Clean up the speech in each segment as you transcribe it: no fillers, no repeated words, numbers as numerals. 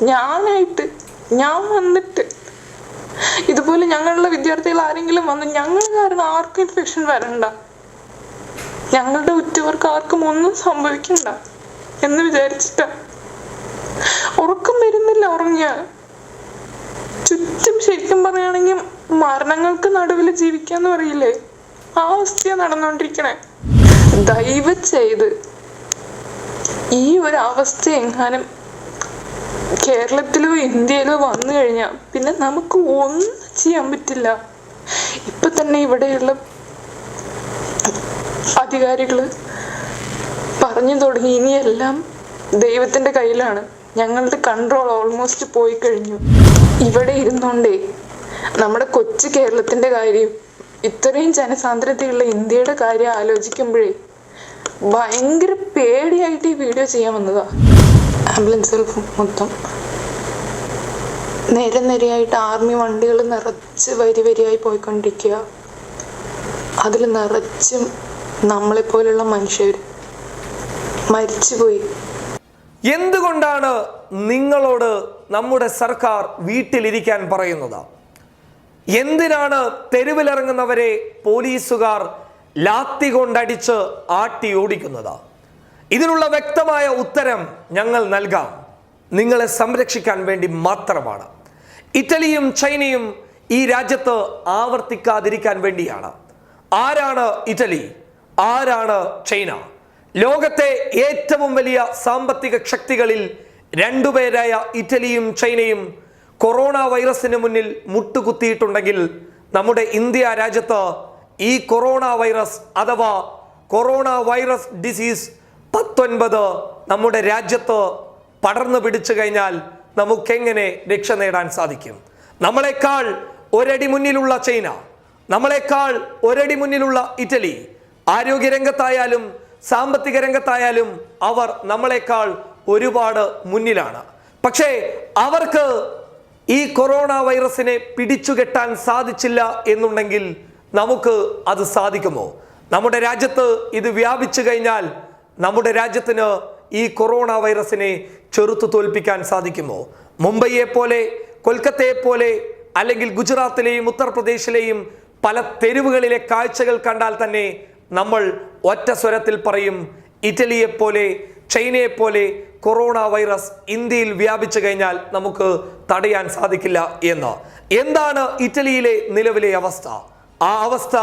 ഞാൻ വന്നിട്ട് ഇതുപോലെ ഞങ്ങളുടെ വിദ്യാർത്ഥികൾ ആരെങ്കിലും വന്ന് ഞങ്ങൾ കാരണം ആർക്കും ഇൻഫെക്ഷൻ വരണ്ട, ഞങ്ങളുടെ ഉറ്റവർക്ക് ആർക്കും ഒന്നും സംഭവിക്കണ്ട എന്ന് വിചാരിച്ചിട്ടാ. ഉറക്കം വരുന്നില്ല ഉറങ്ങിയ. ചുറ്റും ശരിക്കും പറയുകയാണെങ്കിൽ മരണങ്ങൾക്ക് നടുവിൽ ജീവിക്കാന്ന് പറയില്ലേ, ആ അവസ്ഥയാ നടന്നുകൊണ്ടിരിക്കണേ. ദയവ് ചെയ്ത് ഈ ഒരു അവസ്ഥ എങ്ങാനും കേരളത്തിലോ ഇന്ത്യയിലോ വന്നു കഴിഞ്ഞാൽ പിന്നെ നമുക്ക് ഒന്നും ചെയ്യാൻ പറ്റില്ല. ഇപ്പൊ തന്നെ ഇവിടെയുള്ള അധികാരികള് പറഞ്ഞു തുടങ്ങി, ഇനിയെല്ലാം ദൈവത്തിന്റെ കയ്യിലാണ്, ഞങ്ങളുടെ കൺട്രോൾ ഓൾമോസ്റ്റ് പോയി കഴിഞ്ഞു. ഇവിടെ ഇരുന്നോണ്ടേ നമ്മുടെ കൊച്ചു കേരളത്തിന്റെ കാര്യം, ഇത്രയും ജനസാന്ദ്രതയുള്ള ഇന്ത്യയുടെ കാര്യം ആലോചിക്കുമ്പോഴേ ഭയങ്കര പേടിയായിട്ട് ഈ വീഡിയോ ചെയ്യാൻ വന്നതാ. ആംബുലൻസുകൾ മൊത്തം നിരയായിട്ട് ആർമി വണ്ടികൾ നിറച്ച് വരിയായി പോയിക്കൊണ്ടിരിക്കുക. അതിൽ നിറച്ചും നമ്മളെപ്പോലുള്ള മനുഷ്യർ മരിച്ചുപോയി. എന്തുകൊണ്ടാണ് നിങ്ങളോട് നമ്മുടെ സർക്കാർ വീട്ടിലിരിക്കാൻ പറയുന്നത്? എന്തിനാണ് തെരുവിലിറങ്ങുന്നവരെ പോലീസുകാർ ലാത്തി കൊണ്ടടിച്ച് ആട്ടി ഓടിക്കുന്നത്? ഇതിനുള്ള വ്യക്തമായ ഉത്തരം ഞങ്ങൾ നൽകാം. നിങ്ങളെ സംരക്ഷിക്കാൻ വേണ്ടി മാത്രമാണ്. ഇറ്റലിയും ചൈനയും ഈ രാജ്യത്ത് ആവർത്തിക്കാതിരിക്കാൻ വേണ്ടിയാണ്. ആരാണ് ഇറ്റലി? ആരാണ് ചൈന? ലോകത്തെ ഏറ്റവും വലിയ സാമ്പത്തിക ശക്തികളിൽ രണ്ടുപേരായ ഇറ്റലിയും ചൈനയും കൊറോണ വൈറസിന് മുന്നിൽ മുട്ടുകുത്തിയിട്ടുണ്ടെങ്കിൽ നമ്മുടെ ഇന്ത്യ രാജ്യത്ത് ഈ കൊറോണ വൈറസ് അഥവാ കൊറോണ വൈറസ് ഡിസീസ് 19 നമ്മുടെ രാജ്യത്ത് പടർന്നു പിടിച്ചു കഴിഞ്ഞാൽ നമുക്കെങ്ങനെ രക്ഷ നേടാൻ സാധിക്കും? നമ്മളെക്കാൾ ഒരടി മുന്നിലുള്ള ചൈന, നമ്മളെക്കാൾ ഒരടി മുന്നിലുള്ള ഇറ്റലി, ആരോഗ്യരംഗത്തായാലും സാമ്പത്തിക രംഗത്തായാലും അവർ നമ്മളെക്കാൾ ഒരുപാട് മുന്നിലാണ്. പക്ഷേ അവർക്ക് ഈ കൊറോണ വൈറസിനെ പിടിച്ചുകെട്ടാൻ സാധിച്ചില്ല എന്നുണ്ടെങ്കിൽ നമുക്ക് അത് സാധിക്കുമോ? നമ്മുടെ രാജ്യത്ത് ഇത് വ്യാപിച്ചു കഴിഞ്ഞാൽ നമ്മുടെ രാജ്യത്തിന് ഈ കൊറോണ വൈറസിനെ ചെറുത്തു തോൽപ്പിക്കാൻ സാധിക്കുമോ? മുംബൈയെ പോലെ, കൊൽക്കത്തയെ പോലെ, അല്ലെങ്കിൽ ഗുജറാത്തിലെയും ഉത്തർപ്രദേശിലെയും പല തെരുവുകളിലെ കാഴ്ചകൾ കണ്ടാൽ തന്നെ നമ്മൾ ഒറ്റ സ്വരത്തിൽ പറയും, ഇറ്റലിയെപ്പോലെ ചൈനയെപ്പോലെ കൊറോണ വൈറസ് ഇന്ത്യയിൽ വ്യാപിച്ചു കഴിഞ്ഞാൽ നമുക്ക് തടയാൻ സാധിക്കില്ല എന്ന്. എന്താണ് ഇറ്റലിയിലെ നിലവിലെ അവസ്ഥ? ആ അവസ്ഥ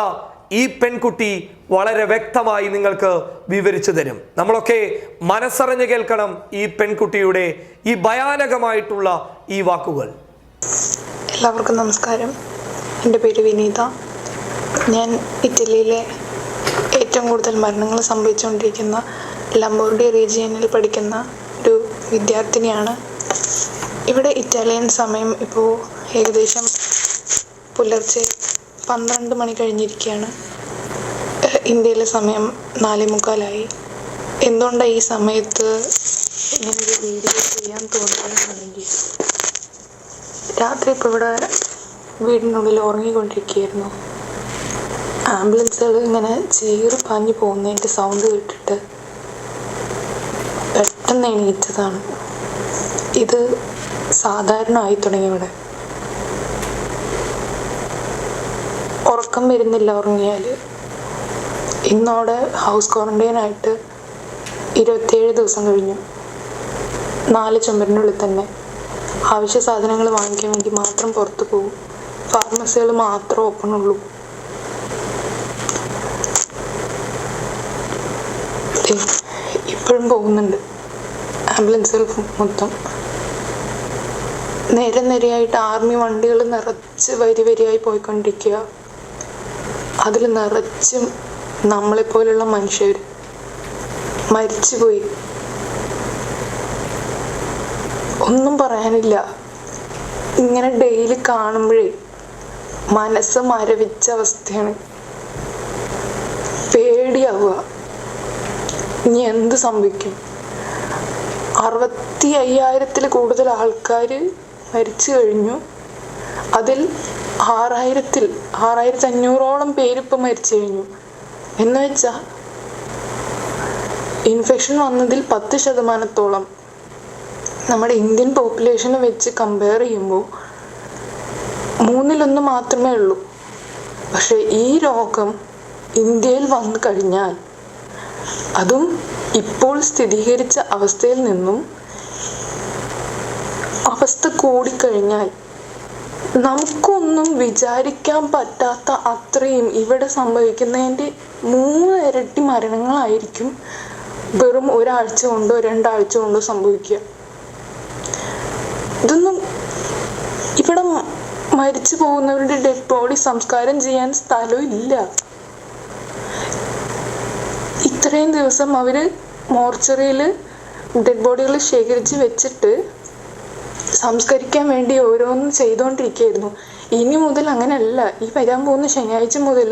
ഈ പെൺകുട്ടി വളരെ വ്യക്തമായി നിങ്ങൾക്ക് വിവരിച്ചു തരും. നമ്മളൊക്കെ മനസ്സറിഞ്ഞ് കേൾക്കണം ഈ പെൺകുട്ടിയുടെ ഈ ഭയാനകമായിട്ടുള്ള ഈ വാക്കുകൾ. എല്ലാവർക്കും നമസ്കാരം. എൻ്റെ പേര് വിനീത. ഞാൻ ഇറ്റലിയിലെ ഏറ്റവും കൂടുതൽ മരണങ്ങൾ സംഭവിച്ചുകൊണ്ടിരിക്കുന്ന ലംബോർഡി റീജിയനിൽ പഠിക്കുന്ന ഒരു വിദ്യാർത്ഥിനിയാണ്. ഇവിടെ ഇറ്റാലിയൻ സമയം ഇപ്പോൾ ഏകദേശം പുലർച്ചെ 12 മണി കഴിഞ്ഞിരിക്കുകയാണ്. ഇന്ത്യയിലെ സമയം 4:45. എന്തുകൊണ്ടാണ് ഈ സമയത്ത് ഇങ്ങനൊരു വീഡിയോ ചെയ്യാൻ തോന്നുകയാണെങ്കിൽ, രാത്രി ഇപ്പോൾ ഇവിടെ വീടിനുള്ളിൽ ഉറങ്ങിക്കൊണ്ടിരിക്കുകയായിരുന്നു. ആംബുലൻസുകൾ ഇങ്ങനെ ചീറി പാഞ്ഞു പോകുന്നതിൻ്റെ സൗണ്ട് കേട്ടിട്ട് പെട്ടെന്ന് എണീറ്റതാണ്. ഇത് സാധാരണ ആയി തുടങ്ങി. ഇവിടെ ഉറക്കം വരുന്നില്ല ഉറങ്ങിയാൽ. ഇന്നോടെ ഹൗസ് ക്വാറന്റൈനായിട്ട് 27 ദിവസം കഴിഞ്ഞു. 4 ചുമരിനുള്ളിൽ തന്നെ. ആവശ്യ സാധനങ്ങൾ വാങ്ങിക്കാൻ വേണ്ടി മാത്രം പുറത്ത് പോകും. ഫാർമസികൾ മാത്രം ഓപ്പൺ ഉള്ളൂ. ഇപ്പോഴും പോകുന്നുണ്ട് ആംബുലൻസുകൾ മൊത്തം. നിരയായിട്ട് ആർമി വണ്ടികൾ നിറച്ച് വരിയായി പോയിക്കൊണ്ടിരിക്കുക. അതിൽ നിറച്ചും നമ്മളെപ്പോലുള്ള മനുഷ്യർ മരിച്ചുപോയി. ഒന്നും പറയാനില്ല. ഇങ്ങനെ ഡെയിലി കാണുമ്പോഴേ മനസ്സ് മരവിച്ച അവസ്ഥയാണ്. പേടിയാവുക, ഇനി എന്ത് സംഭവിക്കും. 65,000-ൽ കൂടുതൽ ആൾക്കാർ മരിച്ചു കഴിഞ്ഞു. അതിൽ 6,500-ഓളം പേരിപ്പോൾ മരിച്ചു കഴിഞ്ഞു. എന്ന് വെച്ചാൽ ഇൻഫെക്ഷൻ വന്നതിൽ 10% നമ്മുടെ ഇന്ത്യൻ പോപ്പുലേഷനെ വെച്ച് കമ്പയർ ചെയ്യുമ്പോൾ 1/3 മാത്രമേ ഉള്ളൂ. പക്ഷെ ഈ രോഗം ഇന്ത്യയിൽ വന്നു കഴിഞ്ഞാൽ, അതും ഇപ്പോൾ സ്ഥിരീകരിച്ച അവസ്ഥയിൽ നിന്നും അവസ്ഥ കൂടിക്കഴിഞ്ഞാൽ, നമുക്കൊന്നും വിചാരിക്കാൻ പറ്റാത്ത അത്രയും ഇവിടെ സംഭവിക്കുന്നതിൻ്റെ 3 ഇരട്ടി മരണങ്ങളായിരിക്കും വെറും ഒരാഴ്ച കൊണ്ടോ 2 ആഴ്ച കൊണ്ടോ സംഭവിക്കുക. ഇതൊന്നും ഇവിടെ മരിച്ചു പോകുന്നവരുടെ ഡെഡ് ബോഡി സംസ്കാരം ചെയ്യാൻ സ്ഥലവും ഇല്ല. ഇത്രയും ദിവസം അവര് മോർച്ചറിയിൽ ഡെഡ് ബോഡികൾ ശേഖരിച്ച് വെച്ചിട്ട് സംസ്കരിക്കാൻ വേണ്ടി ഓരോന്നും ചെയ്തുകൊണ്ടിരിക്കുകയായിരുന്നു. ഇനി മുതൽ അങ്ങനെയല്ല. ഈ വരാൻ പോകുന്ന ശനിയാഴ്ച മുതൽ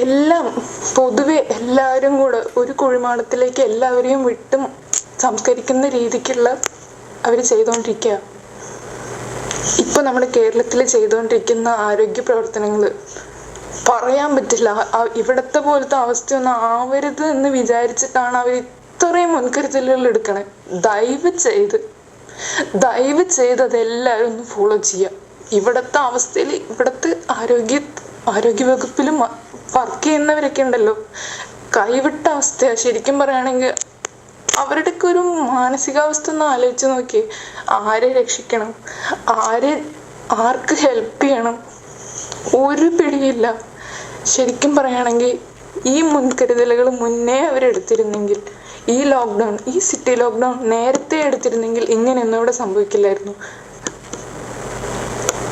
എല്ലാം പൊതുവെ എല്ലാവരും കൂടെ ഒരു കുഴിമാടത്തിലേക്ക് എല്ലാവരെയും വിട്ടും സംസ്കരിക്കുന്ന രീതിക്കുള്ള അവർ ചെയ്തുകൊണ്ടിരിക്കുക. ഇപ്പൊ നമ്മുടെ കേരളത്തിൽ ചെയ്തുകൊണ്ടിരിക്കുന്ന ആരോഗ്യ പ്രവർത്തനങ്ങൾ പറയാൻ പറ്റില്ല. ഇവിടത്തെ പോലത്തെ അവസ്ഥയൊന്നും ആവരുത് എന്ന് വിചാരിച്ചിട്ടാണ് അവർ ഇത്രയും മുൻകരുതലുകൾ എടുക്കണേ. ദയവ് ചെയ്ത് അതെല്ലാവരും ഒന്ന് ഫോളോ ചെയ്യുക. ഇവിടത്തെ അവസ്ഥയിൽ ഇവിടത്തെ ആരോഗ്യ വകുപ്പിലും വർക്ക് ചെയ്യുന്നവരൊക്കെ ഉണ്ടല്ലോ, കൈവിട്ട അവസ്ഥയാണ്. ശരിക്കും പറയുകയാണെങ്കിൽ അവരുടെയൊക്കെ ഒരു മാനസികാവസ്ഥ ഒന്ന് ആലോചിച്ച് നോക്കി. ആരെ രക്ഷിക്കണം, ആർക്ക് ഹെൽപ്പ് ചെയ്യണം, ഒരു പിടിയില്ല. ശരിക്കും പറയുകയാണെങ്കിൽ ഈ മുൻകരുതലുകൾ മുന്നേ അവരെടുത്തിരുന്നെങ്കിൽ, ഈ സിറ്റി ലോക്ക്ഡൗൺ നേരത്തെ എടുത്തിരുന്നെങ്കിൽ ഇങ്ങനെയൊന്നും ഇവിടെ സംഭവിക്കില്ലായിരുന്നു.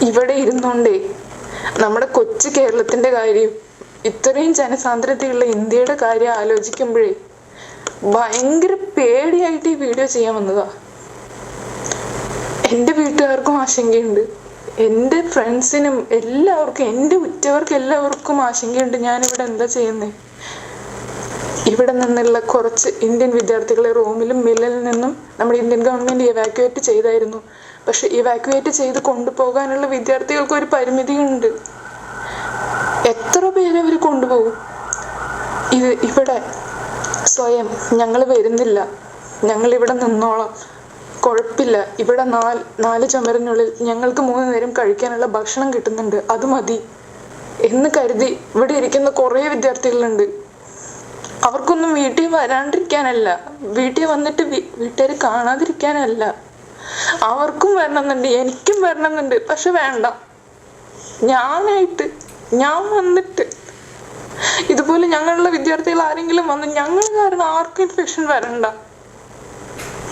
ഇവിടെ ഇരുന്നോണ്ടേ നമ്മുടെ കൊച്ചു കേരളത്തിന്റെ കാര്യം, ഇത്രയും ജനസാന്ദ്രതയുള്ള ഇന്ത്യയുടെ കാര്യം ആലോചിക്കുമ്പോഴേ ഭയങ്കര പേടിയായിട്ട് ഈ വീഡിയോ ചെയ്യാൻ വന്നതാ. എൻ്റെ വീട്ടുകാർക്കും ആശങ്കയുണ്ട്, എൻ്റെ ഫ്രണ്ട്സിനും എല്ലാവർക്കും, എൻ്റെ ഉറ്റവർക്കും എല്ലാവർക്കും ആശങ്കയുണ്ട്. ഞാനിവിടെ എന്താ ചെയ്യുന്നത്? ഇവിടെ നിന്നുള്ള കുറച്ച് ഇന്ത്യൻ വിദ്യാർത്ഥികളെ റൂമിലും മില്ലിൽ നിന്നും നമ്മുടെ ഇന്ത്യൻ ഗവൺമെൻറ് ഇവാക്യുവേറ്റ് ചെയ്തായിരുന്നു. പക്ഷെ ഇവാക്യുവേറ്റ് ചെയ്ത് കൊണ്ടുപോകാനുള്ള വിദ്യാർത്ഥികൾക്ക് ഒരു പരിമിതിയുണ്ട്. എത്ര പേര് അവർ കൊണ്ടുപോകും? ഇവിടെ സ്വയം ഞങ്ങൾ വരുന്നില്ല, ഞങ്ങൾ ഇവിടെ നിന്നോളാം, കുഴപ്പമില്ല, ഇവിടെ 4 ചുമരിനുള്ളിൽ ഞങ്ങൾക്ക് 3 നേരം കഴിക്കാനുള്ള ഭക്ഷണം കിട്ടുന്നുണ്ട്, അത് മതി എന്ന് കരുതി ഇവിടെ ഇരിക്കുന്ന കുറേ വിദ്യാർത്ഥികളുണ്ട്. അവർക്കൊന്നും വീട്ടിൽ വരാണ്ടിരിക്കാനല്ല, വീട്ടിൽ വന്നിട്ട് വീട്ടുകാർ കാണാതിരിക്കാനല്ല, അവർക്കും വരണമെന്നുണ്ട്, എനിക്കും വരണമെന്നുണ്ട്. പക്ഷെ വേണ്ട, ഞാൻ വന്നിട്ട് ഇതുപോലെ ഞങ്ങളുടെ വിദ്യാർത്ഥികൾ ആരെങ്കിലും വന്ന് ഞങ്ങൾ കാരണം ആർക്കും ഇൻഫെക്ഷൻ വരണ്ട,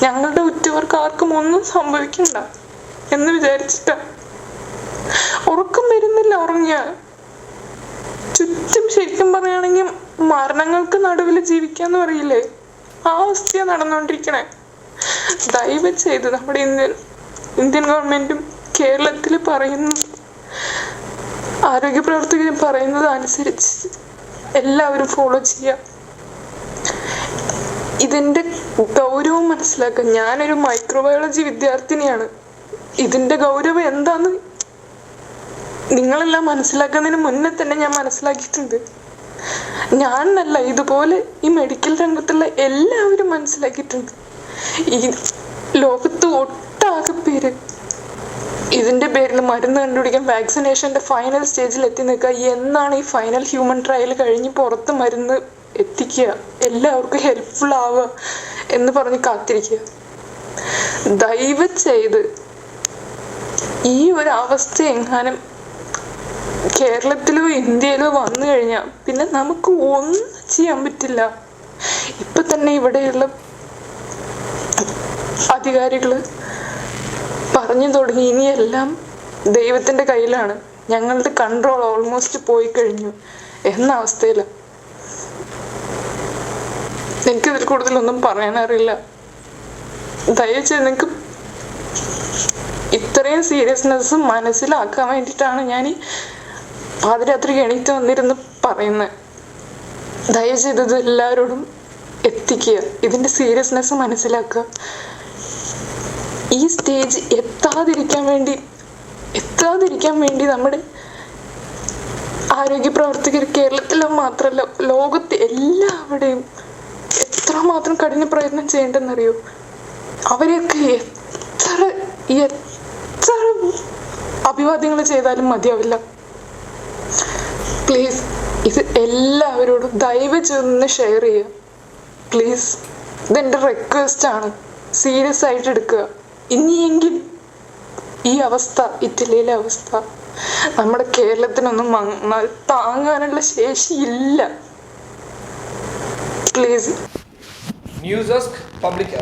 ഞങ്ങളുടെ ഉറ്റവർക്ക് ആർക്കും ഒന്നും സംഭവിക്കണ്ട എന്ന് വിചാരിച്ചിട്ടാ. ഉറക്കം വരുന്നില്ല ഉറങ്ങിയ. ചുറ്റും ശരിക്കും പറയുകയാണെങ്കിൽ മരണങ്ങൾക്ക് നടുവിൽ ജീവിക്കാന്ന് പറയില്ലേ, ആ അവസ്ഥയാണ് നടന്നുകൊണ്ടിരിക്കണേ. ദയവ് ചെയ്ത് നമ്മുടെ ഇന്ത്യൻ ഗവൺമെന്റും കേരളത്തിൽ പറയുന്ന ആരോഗ്യ പ്രവർത്തകരും പറയുന്നത് അനുസരിച്ച് എല്ലാവരും ഫോളോ ചെയ്യുക. ഇതിന്റെ ഗൗരവം മനസ്സിലാക്കുക. ഞാനൊരു മൈക്രോബയോളജി വിദ്യാർത്ഥിനിയാണ്. ഇതിന്റെ ഗൗരവം എന്താന്ന് നിങ്ങളെല്ലാം മനസ്സിലാക്കുന്നതിന് മുന്നേ തന്നെ ഞാൻ മനസ്സിലാക്കിയിട്ടുണ്ട്. ഞാനല്ല, ഇതുപോലെ ഈ മെഡിക്കൽ രംഗത്തുള്ള എല്ലാവരും മനസ്സിലാക്കിയിട്ടുണ്ട്. ഈ ലോകത്ത് ഒട്ടാകെ പേര് ഇതിന്റെ പേരിൽ മരുന്ന് കണ്ടുപിടിക്കാൻ വാക്സിനേഷന്റെ ഫൈനൽ സ്റ്റേജിൽ എത്തി നിൽക്കുക. എന്നാണ് ഈ ഫൈനൽ ഹ്യൂമൻ ട്രയൽ കഴിഞ്ഞ് പുറത്ത് മരുന്ന് എത്തിക്കുക, എല്ലാവർക്കും ഹെൽപ്ഫുൾ ആവുക എന്ന് പറഞ്ഞ് കാത്തിരിക്കുക. ദയവ് ചെയ്ത് ഈ ഒരു അവസ്ഥ എങ്ങാനും കേരളത്തിലോ ഇന്ത്യയിലോ വന്നു കഴിഞ്ഞാൽ പിന്നെ നമുക്ക് ഒന്നും ചെയ്യാൻ പറ്റില്ല. ഇപ്പൊ തന്നെ ഇവിടെയുള്ള അധികാരികള് പറഞ്ഞു തുടങ്ങി, ഇനിയെല്ലാം ദൈവത്തിന്റെ കയ്യിലാണ്, ഞങ്ങളുടെ കൺട്രോൾ ഓൾമോസ്റ്റ് പോയി കഴിഞ്ഞു എന്ന അവസ്ഥയിലാണ്. എനിക്കിതിൽ കൂടുതലൊന്നും പറയാനറിയില്ല. ദയവചെയ്ത് നിങ്ങൾക്ക് ഇത്രയും സീരിയസ്നെസ് മനസ്സിലാക്കാൻ വേണ്ടിയിട്ടാണ് ഞാൻ ഈ പാതിരാത്രി എണീറ്റ് വന്നിരുന്ന് പറയുന്നത്. ദയവചെയ്ത് ഇത് എല്ലാവരോടും എത്തിക്കുക, ഇതിന്റെ സീരിയസ്നെസ് മനസ്സിലാക്കുക. ഈ സ്റ്റേജ് എത്താതിരിക്കാൻ വേണ്ടി നമ്മുടെ ആരോഗ്യ പ്രവർത്തകർ കേരളത്തിലും മാത്രമല്ല ലോകത്ത് എല്ലാവിടെയും എത്രമാത്രം കഠിന പ്രയത്നം ചെയ്യേണ്ടെന്നറിയോ? അവരെയൊക്കെ എത്ര അഭിവാദ്യങ്ങൾ ചെയ്താലും മതിയാവില്ല. പ്ലീസ് ഇത് എല്ലാവരോടും ദയവ് ചെയ്തൊന്ന് ഷെയർ ചെയ്യുക പ്ലീസ്. ഇതെൻ്റെ റിക്വസ്റ്റ് ആണ്, സീരിയസ് ആയിട്ട് എടുക്കുക. ഇനിയെങ്കിൽ ഈ അവസ്ഥ, ഇറ്റലിയിലെ അവസ്ഥ നമ്മുടെ കേരളത്തിനൊന്നും താങ്ങാനുള്ള ശേഷിയില്ല. പ്ലീസ്. News desk public.